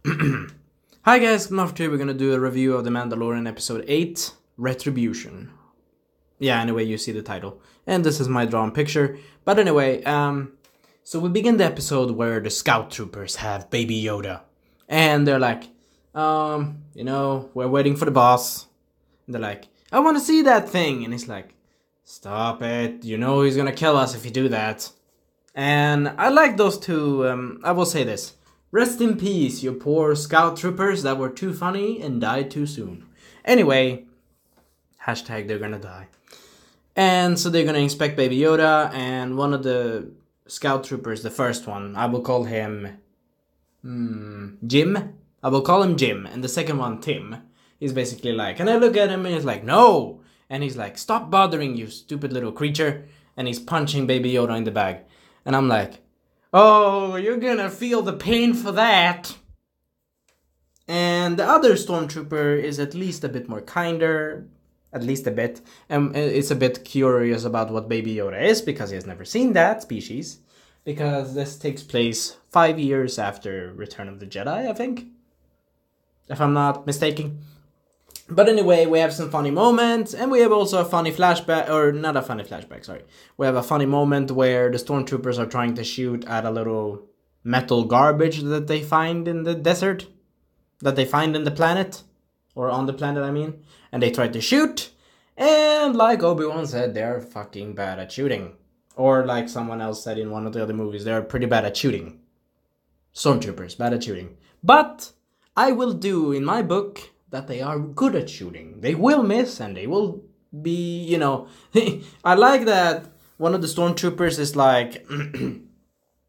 Hi guys, today we're gonna do a review of The Mandalorian episode 8, Retribution. Yeah, anyway, you see the title. And this is my drawn picture. But anyway, so we begin the episode where the scout troopers have Baby Yoda. And they're like, we're waiting for the boss. And they're like, I wanna see that thing. And he's like, stop it, you know he's gonna kill us if you do that. And I like those two, I will say this. Rest in peace, you poor scout troopers that were too funny and died too soon. Anyway, hashtag they're gonna die. And so they're gonna inspect Baby Yoda, and one of the scout troopers, the first one, I will call him Jim. I will call him Jim, and the second one, Tim. He's basically like, and I look at him and he's like, no! And he's like, stop bothering, you stupid little creature. And he's punching Baby Yoda in the bag. And I'm like, oh, you're gonna feel the pain for that. And the other stormtrooper is at least a bit more kinder, at least a bit. And it's a bit curious about what Baby Yoda is, because he has never seen that species. Because this takes place 5 years after Return of the Jedi, I think. If I'm not mistaken. But anyway, we have some funny moments, and we have also a funny flashback, or not a funny flashback, sorry. We have a funny moment where the stormtroopers are trying to shoot at a little metal garbage that they find in the desert. That they find in the planet. Or on the planet, I mean. And they try to shoot, and like Obi-Wan said, they're fucking bad at shooting. Or like someone else said in one of the other movies, they're pretty bad at shooting. Stormtroopers, bad at shooting. But I will do in my book that they are good at shooting. They will miss and they will be, I like that one of the stormtroopers is like,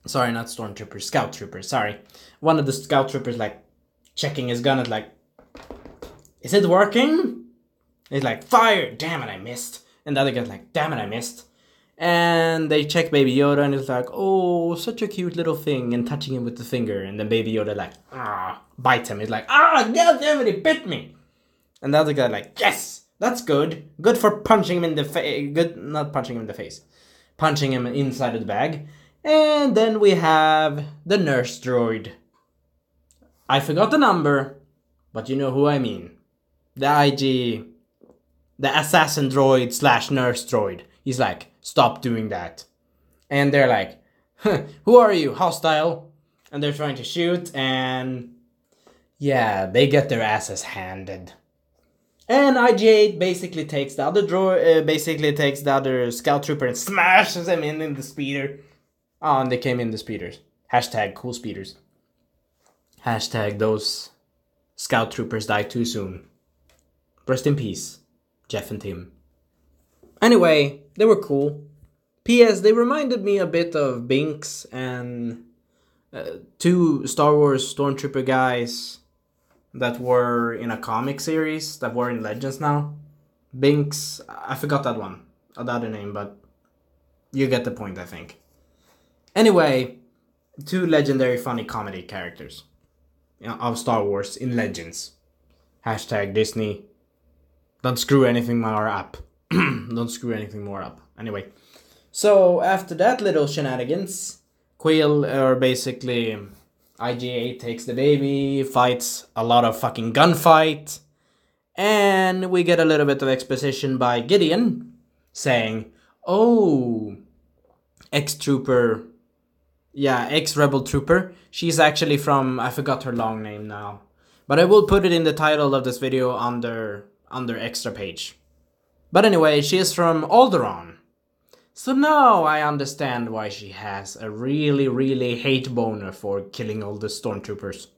sorry, not stormtroopers, scout troopers, sorry. One of the scout troopers like checking his gun is like, is it working? He's like, fire, damn it, I missed. And the other guy's like, damn it, I missed. And they check Baby Yoda and it's like, oh, such a cute little thing, and touching him with the finger. And then Baby Yoda like, bites him. He's like, god damn it, he bit me. And the other guy like, yes, that's good. Good for punching him in the face. Good, not punching him in the face. Punching him inside of the bag. And then we have the nurse droid. I forgot the number, but you know who I mean. The IG, the assassin droid / nurse droid. He's like, stop doing that. And they're like, who are you, hostile? And they're trying to shoot, and yeah, they get their asses handed. And IG-8 basically takes the other the other scout trooper and smashes him in the speeder. Oh, and they came in the speeders. Hashtag cool speeders. Hashtag those scout troopers died too soon. Rest in peace, Jeff and Tim. Anyway, they were cool. P.S. They reminded me a bit of Binks and two Star Wars Stormtrooper guys that were in a comic series that were in Legends now. Binks, I forgot that one, the other name, but you get the point, I think. Anyway, two legendary funny comedy characters of Star Wars in Legends. Hashtag Disney. Don't screw anything more up. Don't screw anything more up. Anyway, so after that little shenanigans, basically IG-8 takes the baby, fights a lot of fucking gunfight, and we get a little bit of exposition by Gideon saying, oh, ex-rebel trooper, she's actually from, I forgot her long name now, but I will put it in the title of this video under extra page. But anyway, she is from Alderaan. So now I understand why she has a really, really hate boner for killing all the stormtroopers.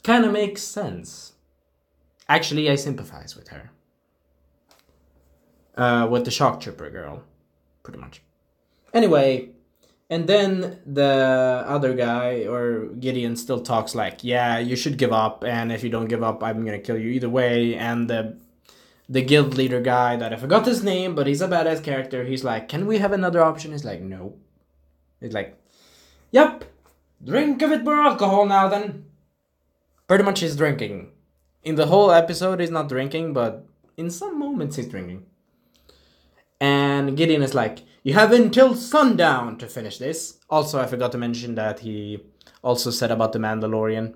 Kinda makes sense. Actually, I sympathize with her. With the shock trooper girl. Pretty much. Anyway, and then the other guy, or Gideon, still talks like, yeah, you should give up, and if you don't give up, I'm gonna kill you either way, and the guild leader guy that I forgot his name, but he's a badass character. He's like, can we have another option? He's like, no. He's like, yep, drink a bit more alcohol now then. Pretty much he's drinking. In the whole episode he's not drinking, but in some moments he's drinking. And Gideon is like, you have until sundown to finish this. Also, I forgot to mention that he also said about the Mandalorian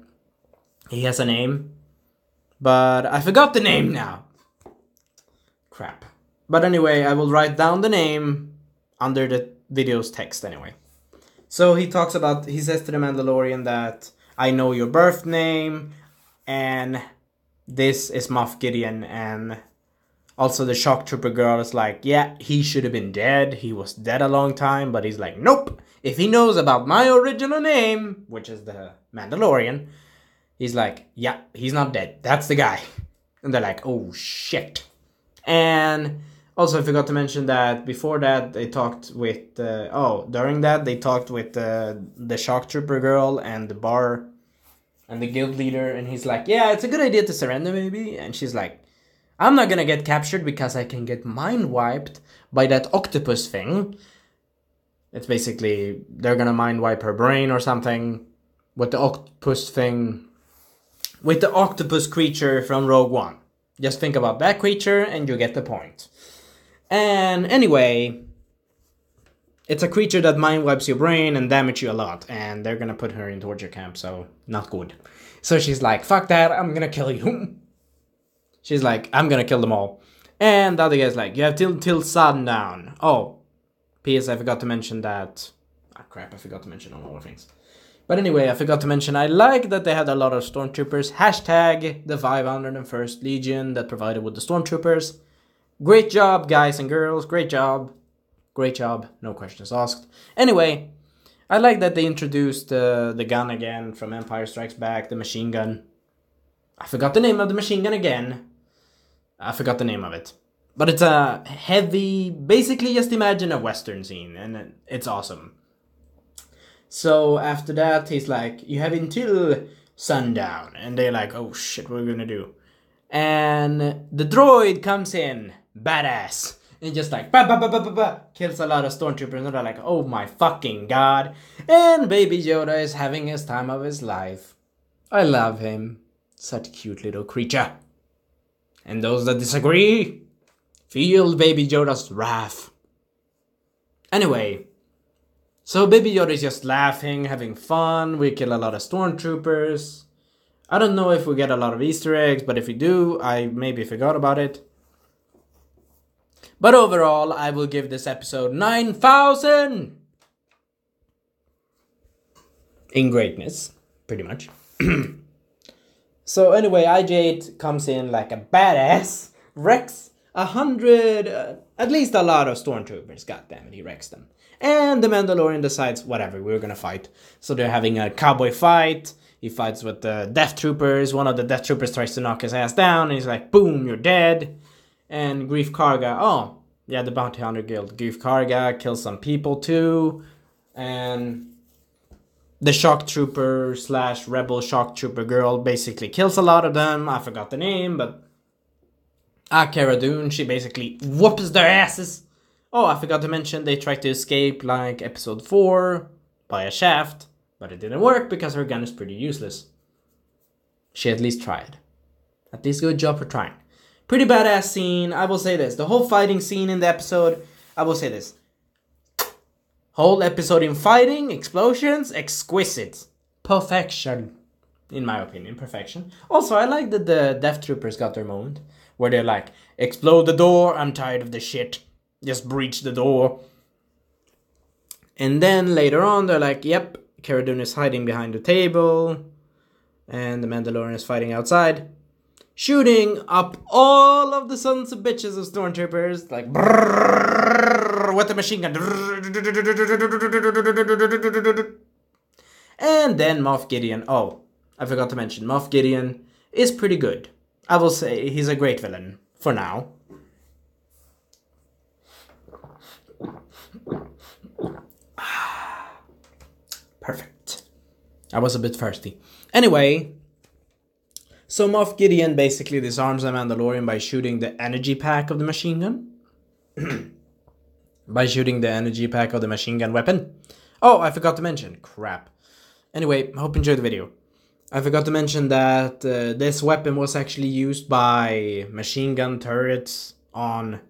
He has a name, but I forgot the name now. Crap. But anyway, I will write down the name under the video's text anyway. So he says to the Mandalorian that I know your birth name, and this is Moff Gideon, and also the shock trooper girl is like, yeah, he should have been dead. He was dead a long time, but he's like, nope. If he knows about my original name, which is the Mandalorian, he's like, yeah, he's not dead. That's the guy. And they're like, oh shit. And also I forgot to mention that before that they talked with, during that they talked with the shock trooper girl and the bar and the guild leader, and he's like, yeah, it's a good idea to surrender maybe. And she's like, I'm not gonna get captured because I can get mind wiped by that octopus thing. It's basically, they're gonna mind wipe her brain or something with the octopus thing, with the octopus creature from Rogue One. Just think about that creature and you get the point. And anyway, it's a creature that mind wipes your brain and damage you a lot, and they're gonna put her in torture camp, so not good. So she's like, fuck that, I'm gonna kill you. She's like, I'm gonna kill them all. And the other guy's like, you have till sundown. Oh, P.S. I forgot to mention that. Ah, crap, I forgot to mention all the things. But anyway, I forgot to mention, I like that they had a lot of stormtroopers. Hashtag the 501st Legion that provided with the stormtroopers. Great job, guys and girls. Great job. Great job. No questions asked. Anyway, I like that they introduced the gun again from Empire Strikes Back, the machine gun. I forgot the name of the machine gun again. I forgot the name of it. But it's a heavy, basically just imagine a western scene, and it's awesome. So after that, he's like, you have until sundown. And they're like, oh shit, what are we gonna do? And the droid comes in, badass, and just like, kills a lot of stormtroopers. And they're like, oh my fucking god. And Baby Yoda is having his time of his life. I love him. Such a cute little creature. And those that disagree, feel Baby Yoda's wrath. Anyway, so Baby Yoda is just laughing, having fun. We kill a lot of stormtroopers. I don't know if we get a lot of Easter eggs, but if we do, I maybe forgot about it. But overall, I will give this episode 9,000 in greatness, pretty much. So anyway, IG-8 comes in like a badass, wrecks 100, at least a lot of stormtroopers. Goddammit, he wrecks them. And the Mandalorian decides, whatever, we're gonna fight. So they're having a cowboy fight. He fights with the Death Troopers. One of the Death Troopers tries to knock his ass down, and he's like, boom, you're dead. And Greef Karga, oh, yeah, the Bounty Hunter Guild. Greef Karga kills some people too. And the Shock Trooper / Rebel Shock Trooper girl basically kills a lot of them. I forgot the name, but Cara Dune, she basically whoops their asses. Oh, I forgot to mention they tried to escape like episode 4 by a shaft, but it didn't work because her gun is pretty useless. She at least tried. At least good job for trying. Pretty badass scene. I will say this. The whole fighting scene in the episode, I will say this. Whole episode in fighting, explosions, exquisite. Perfection. In my opinion, perfection. Also, I like that the Death Troopers got their moment. Where they're like, explode the door, I'm tired of the shit. Just breach the door. And then later on, they're like, yep, Cara Dune is hiding behind the table. And the Mandalorian is fighting outside. Shooting up all of the sons of bitches of stormtroopers. Like, brrrr, with the machine gun. And then Moff Gideon. Oh, I forgot to mention, Moff Gideon is pretty good. I will say he's a great villain. For now. Perfect. I was a bit thirsty. Anyway, so Moff Gideon basically disarms the Mandalorian by shooting the energy pack of the machine gun. By shooting the energy pack of the machine gun weapon. Oh, I forgot to mention. Crap. Anyway, hope you enjoyed the video. I forgot to mention that this weapon was actually used by machine gun turrets on,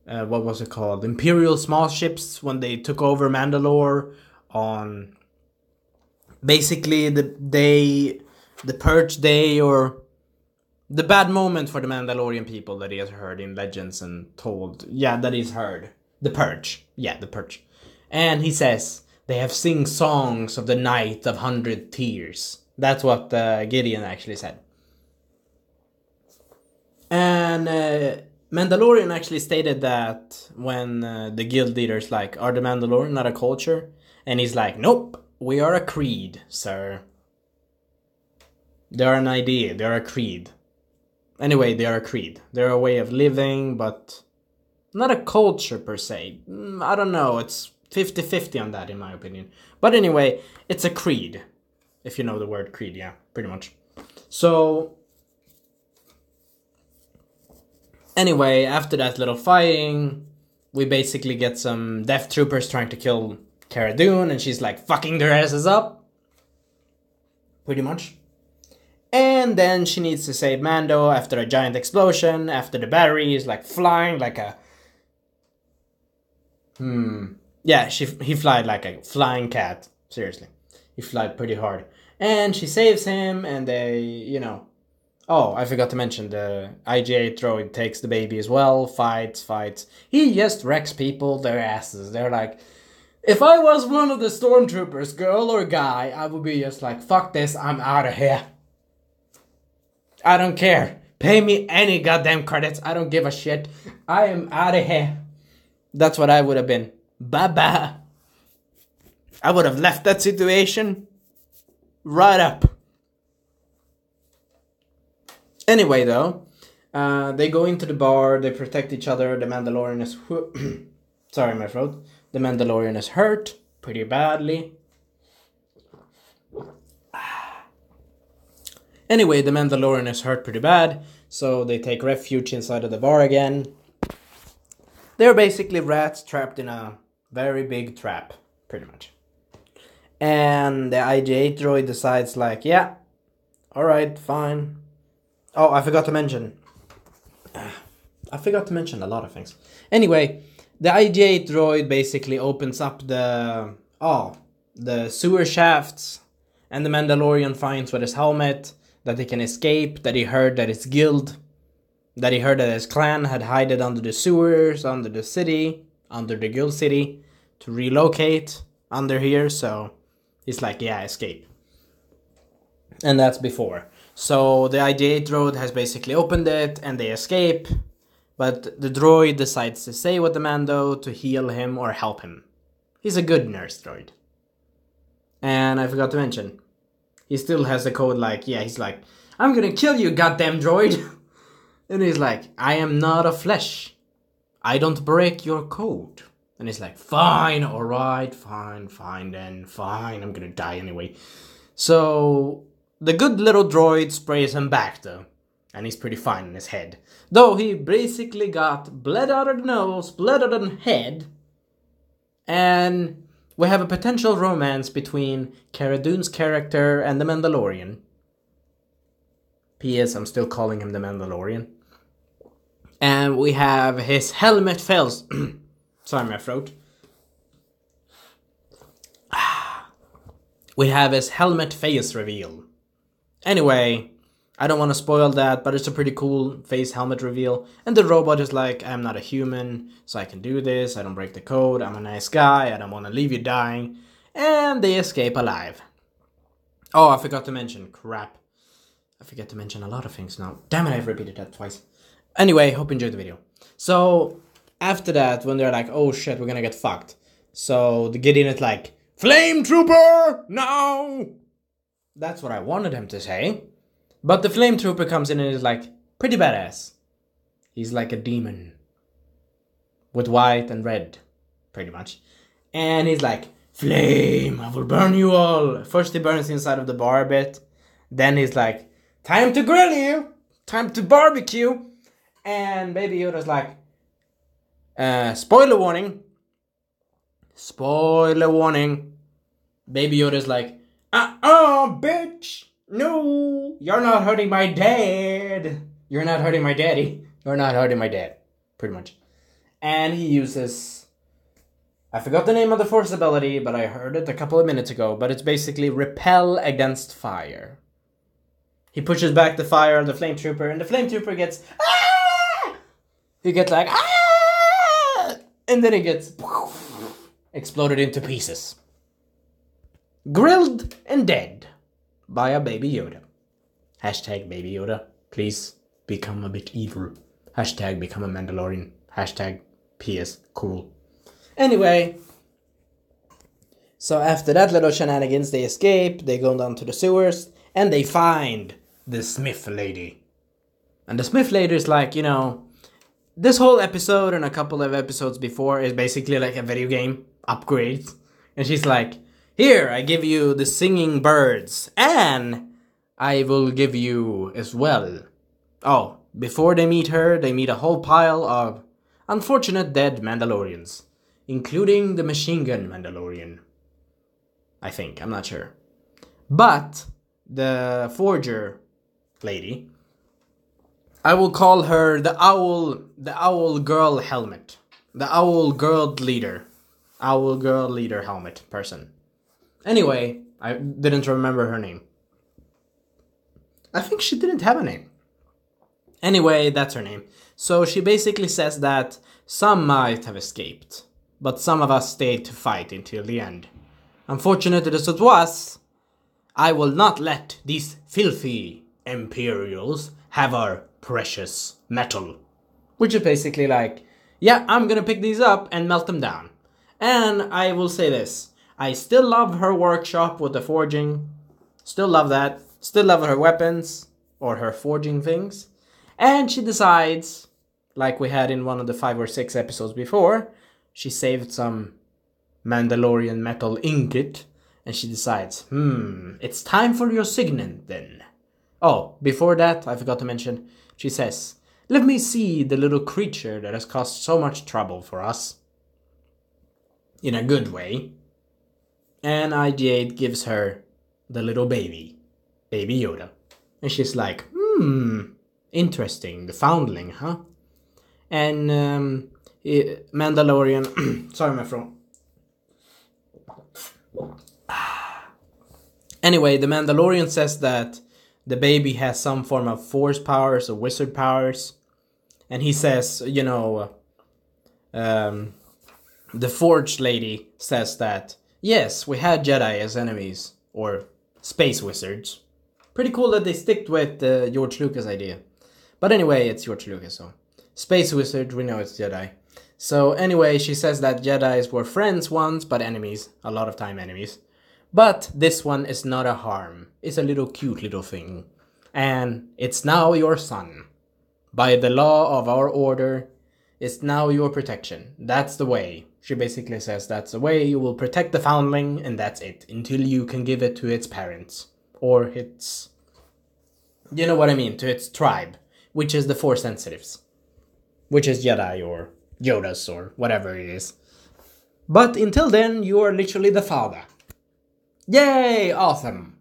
what was it called? Imperial small ships when they took over Mandalore on... Basically, they the Purge Day or the bad moment for the Mandalorian people that he has heard in legends and told. Yeah, that he's heard. The Purge. Yeah, the Purge. And he says, they have sing songs of the night of 100 tears. That's what Gideon actually said. And Mandalorian actually stated that when the guild leader's like, are the Mandalorian not a culture? And he's like, nope, we are a creed, sir. They're an idea, they're a creed. Anyway, they are a creed. They're a way of living, but not a culture per se. I don't know, it's 50-50 on that in my opinion. But anyway, it's a creed. If you know the word creed, yeah, pretty much. So, anyway, after that little fighting, we basically get some Death Troopers trying to kill Cara Dune, and she's like fucking their asses up. Pretty much. And then she needs to save Mando after a giant explosion, after the battery is like flying like a... Yeah, he flied like a flying cat. Seriously. He flied pretty hard. And she saves him, and they, you know... Oh, I forgot to mention, the IG-8 droid takes the baby as well, fights. He just wrecks people, their asses. They're like... If I was one of the stormtroopers, girl or guy, I would be just like, fuck this, I'm out of here. I don't care. Pay me any goddamn credits. I don't give a shit. I am out of here. That's what I would have been. Bye-bye. I would have left that situation right up. Anyway, though, they go into the bar. They protect each other. The Mandalorian is... Sorry, my throat. The Mandalorian is hurt pretty badly. Anyway, the Mandalorian is hurt pretty bad, so they take refuge inside of the bar again. They're basically rats trapped in a very big trap, pretty much. And the IG-8 droid decides like, yeah, alright, fine. Oh, I forgot to mention a lot of things. Anyway, the IG-8 droid basically opens up the sewer shafts, and the Mandalorian finds with his helmet that he can escape, that he heard that his guild, that he heard that his clan had hidden under the sewers, under the city, under the guild city, to relocate under here, so he's like, yeah, escape. And that's before. So the IG-8 droid has basically opened it, and they escape, but the droid decides to stay with the Mando to heal him or help him. He's a good nurse droid. And I forgot to mention, he still has the code like, yeah, he's like, I'm gonna kill you, goddamn droid. And he's like, I am not a flesh. I don't break your code. And he's like, fine, alright, fine, then, fine, I'm gonna die anyway. So, the good little droid sprays him back though. And he's pretty fine in his head. Though he basically got blood out of the nose, blood out of the head. And we have a potential romance between Cara Dune's character and the Mandalorian. P.S. I'm still calling him the Mandalorian. And we have his helmet fails. Sorry, my throat. We have his helmet face reveal. Anyway, I don't want to spoil that, but it's a pretty cool face helmet reveal. And the robot is like, I'm not a human, so I can do this. I don't break the code. I'm a nice guy. I don't want to leave you dying. And they escape alive. Oh, I forgot to mention. Crap. I forget to mention a lot of things now. Damn it, I've repeated that twice. Anyway, hope you enjoyed the video. So, after that, when they're like, oh shit, we're gonna get fucked. So, the Gideon is like, Flame Trooper! No! That's what I wanted him to say. But the Flame Trooper comes in and is like, pretty badass. He's like a demon. With white and red, pretty much. And he's like, Flame, I will burn you all. First he burns inside of the bar a bit. Then he's like, time to grill you. Time to barbecue. And Baby Yoda's like, spoiler warning. Spoiler warning. Baby Yoda's like, bitch. No, you're not hurting my dad. You're not hurting my daddy. You're not hurting my dad. Pretty much. And he uses, I forgot the name of the force ability, but I heard it a couple of minutes ago. But it's basically repel against fire. He pushes back the fire of the flame trooper, and the flame trooper gets ah! He gets like ah! And then he gets exploded into pieces. Grilled and dead by a baby Yoda. Hashtag baby Yoda. Please become a bit evil. Hashtag become a Mandalorian. Hashtag PS cool. Anyway, so after that little shenanigans, they escape, they go down to the sewers, and they find the Smith lady. And the Smith lady is like, you know, this whole episode and a couple of episodes before is basically like a video game upgrade. And she's like, here, I give you the singing birds, and I will give you as well. Oh, before they meet her, they meet a whole pile of unfortunate dead Mandalorians, including the machine gun Mandalorian. I think, I'm not sure. But the forger lady, I will call her the owl girl helmet. The owl girl leader helmet person. Anyway, I didn't remember her name. I think she didn't have a name. Anyway, that's her name. So she basically says that some might have escaped, but some of us stayed to fight until the end. Unfortunate as it was, I will not let these filthy Imperials have our precious metal. Which is basically like, yeah, I'm gonna pick these up and melt them down. And I will say this, I still love her workshop with the forging. Still love that. Still love her weapons, or her forging things. And she decides, like we had in one of the 5 or 6 episodes before, she saved some Mandalorian metal ingot, and she decides, it's time for your signet then. Oh, before that, I forgot to mention, she says, let me see the little creature that has caused so much trouble for us. In a good way. And IG-8 gives her the little baby Yoda. And she's like, interesting, the foundling, huh? And Mandalorian, sorry my throat. Anyway, the Mandalorian says that the baby has some form of force powers or wizard powers. And he says, you know, the forged lady says that, yes, we had Jedi as enemies, or space wizards. Pretty cool that they sticked with George Lucas' idea. But anyway, it's George Lucas, so. Space wizard, we know it's Jedi. So anyway, she says that Jedis were friends once, but enemies. A lot of time enemies. But this one is not a harm. It's a little cute little thing. And it's now your son. By the law of our order, it's now your protection. That's the way. She basically says that's the way you will protect the foundling, and that's it. Until you can give it to its parents. Or its... you know what I mean, to its tribe. Which is the Force Sensitives. Which is Jedi or Yodas or whatever it is. But until then, you are literally the father. Yay! Awesome!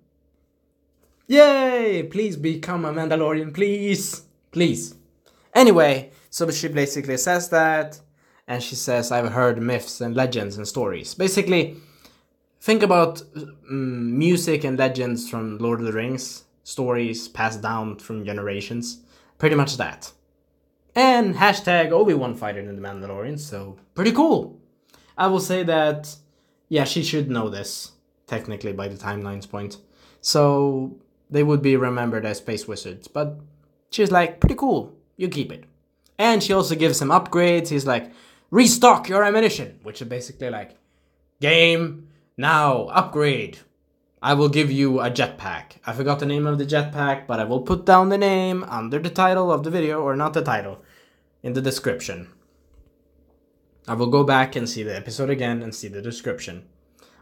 Yay! Please become a Mandalorian, please! Please. Anyway, so she basically says that, and she says, I've heard myths and legends and stories. Basically, think about music and legends from Lord of the Rings, stories passed down from generations. Pretty much that. And hashtag Obi-Wan fighter in the Mandalorian, so pretty cool. I will say that, yeah, she should know this, technically, by the timeline's point. So, they would be remembered as space wizards, but she's like, pretty cool, you keep it. And she also gives him upgrades. He's like, restock your ammunition, which is basically like, game, now, upgrade. I will give you a jetpack. I forgot the name of the jetpack, but I will put down the name under the title of the video, or not the title, in the description. I will go back and see the episode again and see the description.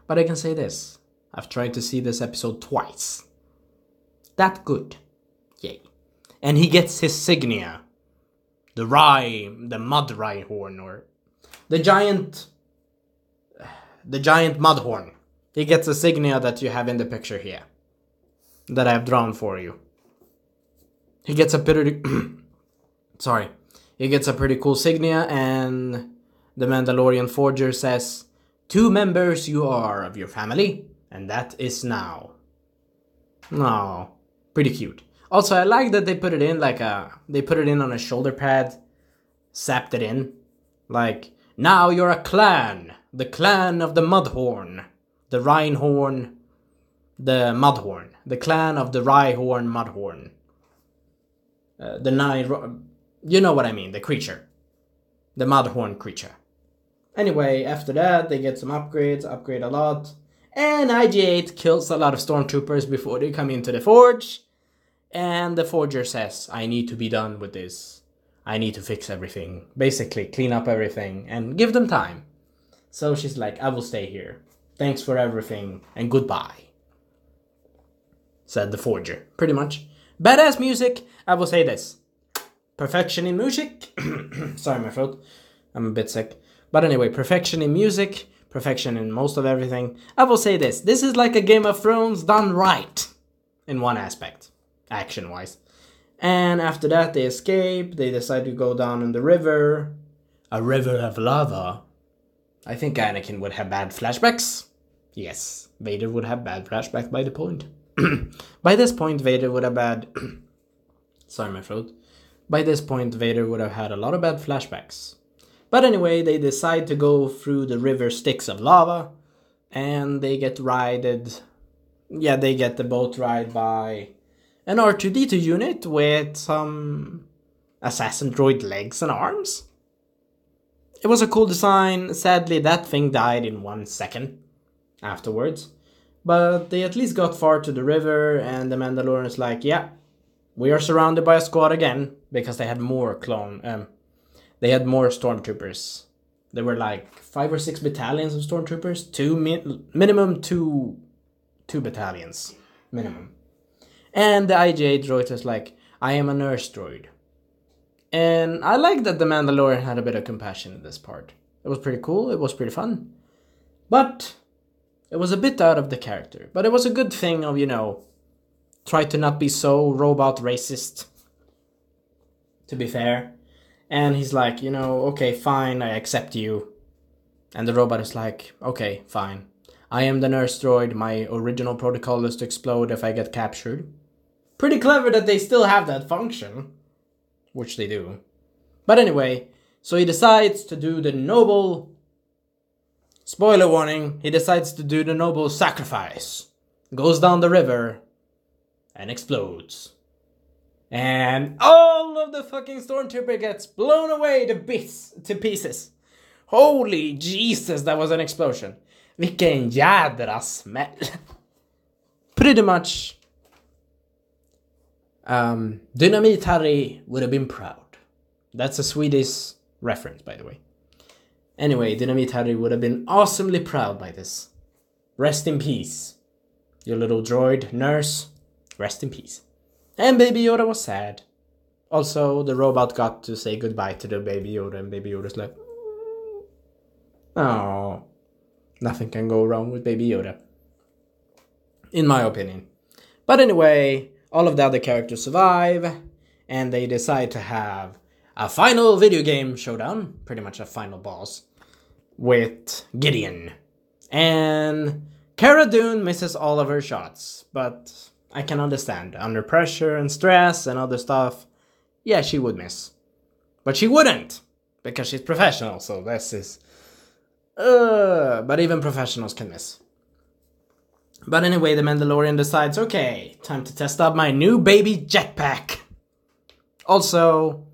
But I can say this, I've tried to see this episode twice. That good. Yay. And he gets his signia. The mud rye horn, or the giant mud horn. He gets a signia that you have in the picture here. That I have drawn for you. He gets a pretty... sorry. He gets a pretty cool signia, and the Mandalorian forger says, 2 members you are of your family, and that is now. Oh, pretty cute. Also, I like that they put it in like they put it in on a shoulder pad, zapped it in. Like, now you're a clan. The clan of the Mudhorn. The Rhinehorn. The Mudhorn. The clan of the Rhyhorn Mudhorn. The nine... You know what I mean, the creature. The Mudhorn creature. Anyway, after that, they get some upgrades, upgrade a lot. And IG-8 kills a lot of stormtroopers before they come into the forge. And the forger says, I need to be done with this. I need to fix everything. Basically, clean up everything and give them time. So she's like, I will stay here. Thanks for everything and goodbye. Said the forger, pretty much. Badass music, I will say this. Perfection in music. Sorry, my throat. I'm a bit sick. But anyway, perfection in music. Perfection in most of everything. I will say this. This is like a Game of Thrones done right. In one aspect. Action-wise. And after that, they escape. They decide to go down in the river. A river of lava. I think Anakin would have bad flashbacks. Yes, Vader would have bad flashbacks by the point. By this point, Vader would have bad... Sorry, my throat. By this point, Vader would have had a lot of bad flashbacks. But anyway, they decide to go through the river Styx of lava. And they get rided... Yeah, they get the boat ride by an R2-D2 unit with some assassin droid legs and arms. It was a cool design. Sadly, that thing died in 1 second afterwards. But they at least got far to the river, and the Mandalorian's like, yeah, we are surrounded by a squad again, because they had more they had more stormtroopers. There were like 5 or 6 battalions of stormtroopers, minimum two battalions, minimum. And the IJ droid was like, I am a nurse droid. And I like that the Mandalorian had a bit of compassion in this part. It was pretty cool, it was pretty fun. But it was a bit out of the character. But it was a good thing of, you know, try to not be so robot racist. To be fair. And he's like, you know, okay, fine, I accept you. And the robot is like, okay, fine. I am the nurse droid. My original protocol is to explode if I get captured. Pretty clever that they still have that function. Which they do. But anyway, so he decides to do the noble... Spoiler warning, he decides to do the noble sacrifice. Goes down the river. And explodes. And all of the fucking stormtrooper gets blown away to pieces. Holy Jesus, that was an explosion. Vilken jädra smäll. Pretty much. Dynamit Harry would have been proud. That's a Swedish reference, by the way. Anyway, Dynamit Harry would have been awesomely proud by this. Rest in peace. Your little droid nurse. Rest in peace. And Baby Yoda was sad. Also, the robot got to say goodbye to the Baby Yoda, and Baby Yoda's like, oh, nothing can go wrong with Baby Yoda. In my opinion. But anyway, all of the other characters survive, and they decide to have a final video game showdown, pretty much a final boss, with Gideon. And Cara Dune misses all of her shots, but I can understand. Under pressure and stress and other stuff, yeah, she would miss. But she wouldn't, because she's professional, so this is... but even professionals can miss. But anyway, the Mandalorian decides, okay, time to test out my new baby jetpack. Also,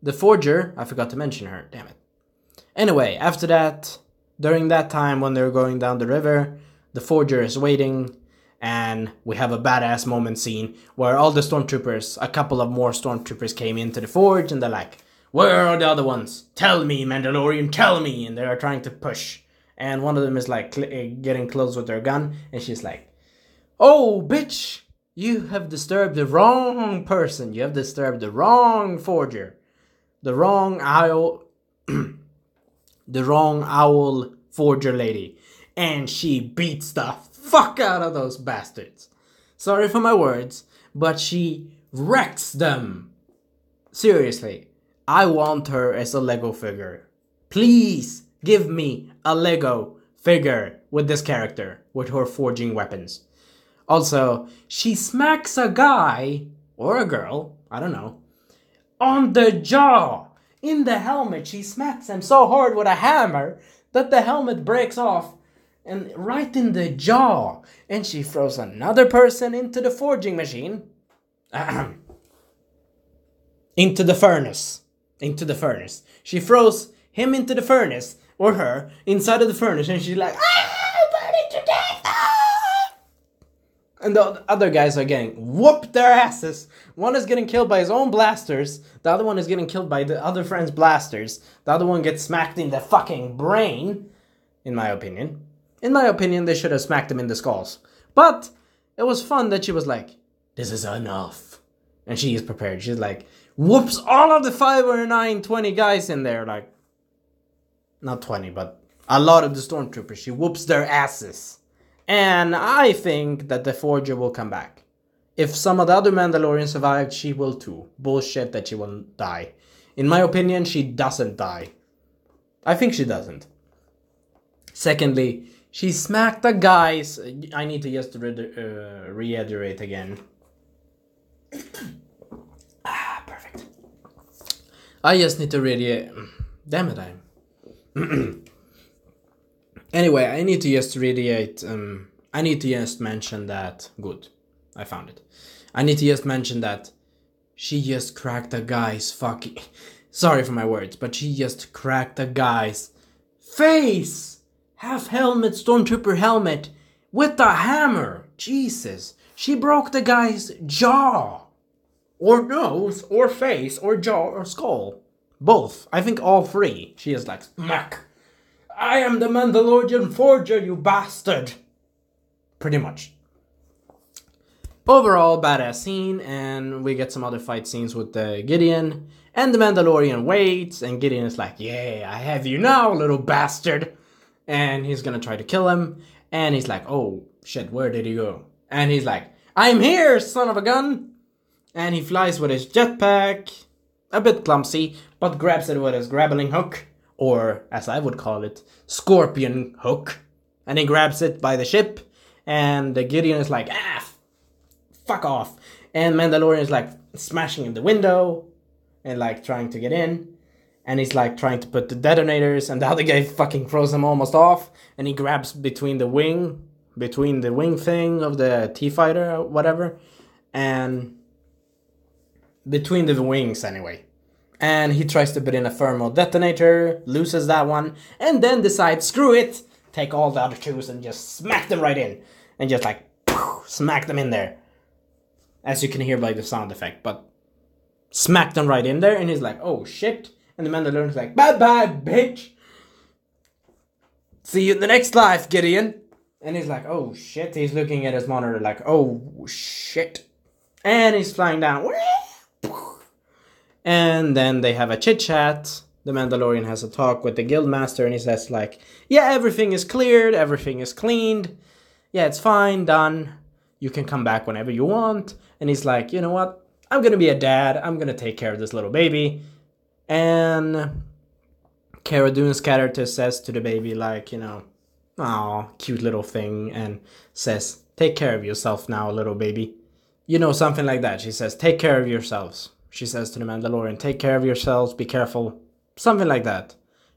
the Forger, I forgot to mention her, damn it. Anyway, after that, during that time when they're going down the river, the Forger is waiting, and we have a badass moment scene where all the stormtroopers, a couple of more stormtroopers came into the forge, and they're like, where are the other ones? Tell me, Mandalorian, tell me! And they are trying to push. And one of them is like getting close with their gun, and she's like, oh, bitch! You have disturbed the wrong person. You have disturbed the wrong Forger. The wrong owl... the wrong owl Forger lady. And she beats the fuck out of those bastards. Sorry for my words, but she wrecks them. Seriously, I want her as a Lego figure. Please give me a Lego figure with this character, with her forging weapons. Also, she smacks a guy or a girl, I don't know, on the jaw. In the helmet, she smacks him so hard with a hammer that the helmet breaks off, and right in the jaw. And she throws another person into the forging machine. Into the furnace. She throws him into the furnace, or her, inside of the furnace, and she's like, burning to death! And the other guys are getting whooped their asses. One is getting killed by his own blasters. The other one is getting killed by the other friend's blasters. The other one gets smacked in the fucking brain, in my opinion. In my opinion, they should have smacked him in the skulls. But it was fun that she was like, this is enough. And she is prepared. She's like, whoops all of the 5 or 9, 20 guys in there. Like, not 20, but a lot of the stormtroopers. She whoops their asses. And I think that the Forger will come back. If some of the other Mandalorians survived, she will too. Bullshit that she will die. In my opinion, she doesn't die. I think she doesn't. Secondly, she smacked the guys. I need to just reiterate again. Perfect. I just need to reiterate. Damn it, Anyway, I need to just reiterate. I need to just mention that. Good. I found it. I need to just mention that she just cracked a guy's fucking. Sorry for my words, but she just cracked a guy's face! Half helmet, stormtrooper helmet, with a hammer! Jesus! She broke the guy's jaw! Or nose, or face, or jaw, or skull. Both. I think all three. She is like, smack! I am the Mandalorian Forger, you bastard! Pretty much. Overall, badass scene, and we get some other fight scenes with Gideon, and the Mandalorian waits, and Gideon is like, yeah, I have you now, little bastard! And he's gonna try to kill him, and he's like, oh, shit, where did he go? And he's like, I'm here, son of a gun! And he flies with his jetpack, a bit clumsy, but grabs it with his grappling hook, or, as I would call it, scorpion hook. And he grabs it by the ship, and the Gideon is like, fuck off. And Mandalorian is like smashing in the window, and like trying to get in. And he's like trying to put the detonators, and the other guy fucking throws him almost off. And he grabs between the wing thing of the T-Fighter or whatever. And between the wings anyway. And he tries to put in a thermal detonator, loses that one, and then decides, screw it, take all the other twos and just smack them right in. And just like, smack them in there. As you can hear by the sound effect, but smack them right in there, and he's like, oh shit. And the Mandalorian's like, bye-bye, bitch. See you in the next life, Gideon. And he's like, oh shit. He's looking at his monitor like, oh shit. And he's flying down. And then they have a chit-chat. The Mandalorian has a talk with the Guildmaster, and he says like, yeah, everything is cleared, everything is cleaned. Yeah, it's fine, done. You can come back whenever you want. And he's like, you know what? I'm gonna be a dad. I'm gonna take care of this little baby. And Cara Dune's character says to the baby like, you know, aw, cute little thing. And says, take care of yourself now, little baby. You know, something like that. She says, take care of yourselves. She says to the Mandalorian, take care of yourselves, be careful. Something like that.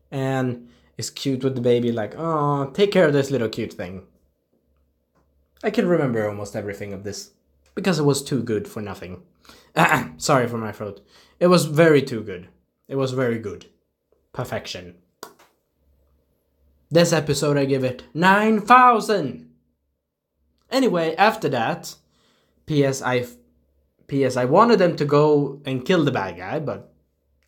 And is cute with the baby like, oh, take care of this little cute thing. I can remember almost everything of this. Because it was too good for nothing. Sorry for my throat. It was very too good. It was very good. Perfection. This episode I give it 9,000! Anyway, after that, P.S. I wanted them to go and kill the bad guy, but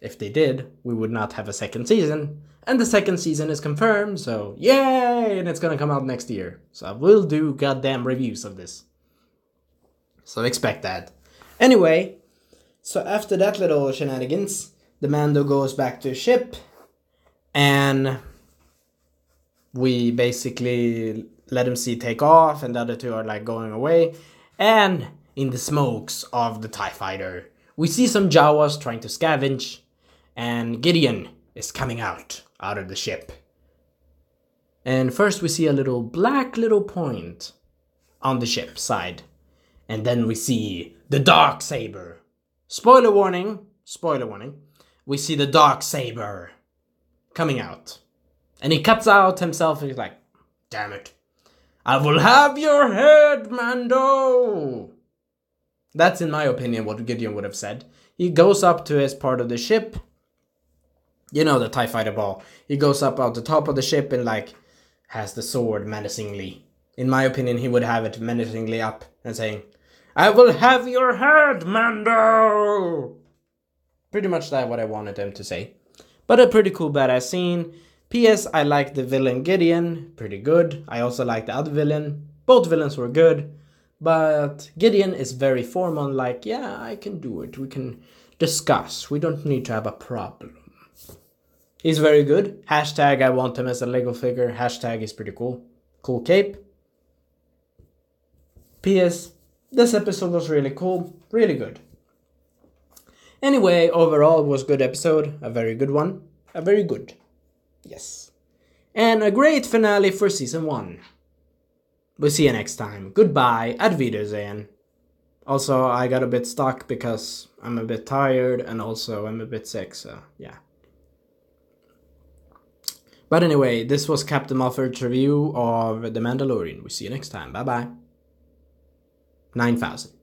if they did, we would not have a second season. And the second season is confirmed, so yay! And it's gonna come out next year. So I will do goddamn reviews of this. So expect that. Anyway, so after that little shenanigans, the Mando goes back to his ship, and we basically let him see take off, and the other two are like going away. And in the smokes of the TIE Fighter, we see some Jawas trying to scavenge, and Gideon is coming out of the ship. And first we see a little black little point on the ship side. And then we see the dark saber. Spoiler warning. Spoiler warning. We see the dark saber coming out. And he cuts out himself and he's like, damn it. I will have your head, Mando. That's, in my opinion, what Gideon would have said. He goes up to his part of the ship. You know, the TIE fighter ball. He goes up out the top of the ship and, like, has the sword menacingly. In my opinion, he would have it menacingly up and saying, I will have your head, Mando. Pretty much that's what I wanted him to say. But a pretty cool badass scene. P.S. I like the villain Gideon. Pretty good. I also like the other villain. Both villains were good. But Gideon is very formal, like, yeah, I can do it. We can discuss. We don't need to have a problem. He's very good. Hashtag I want him as a Lego figure. Hashtag is pretty cool. Cool cape. P.S. This episode was really cool. Really good. Anyway, overall it was a good episode. A very good one. A very good. Yes. And a great finale for season 1. We'll see you next time. Goodbye. Ad Wiedersehen. Also, I got a bit stuck because I'm a bit tired and also I'm a bit sick, so yeah. But anyway, this was Captain Moffat's review of The Mandalorian. We'll see you next time. Bye bye. 9,000.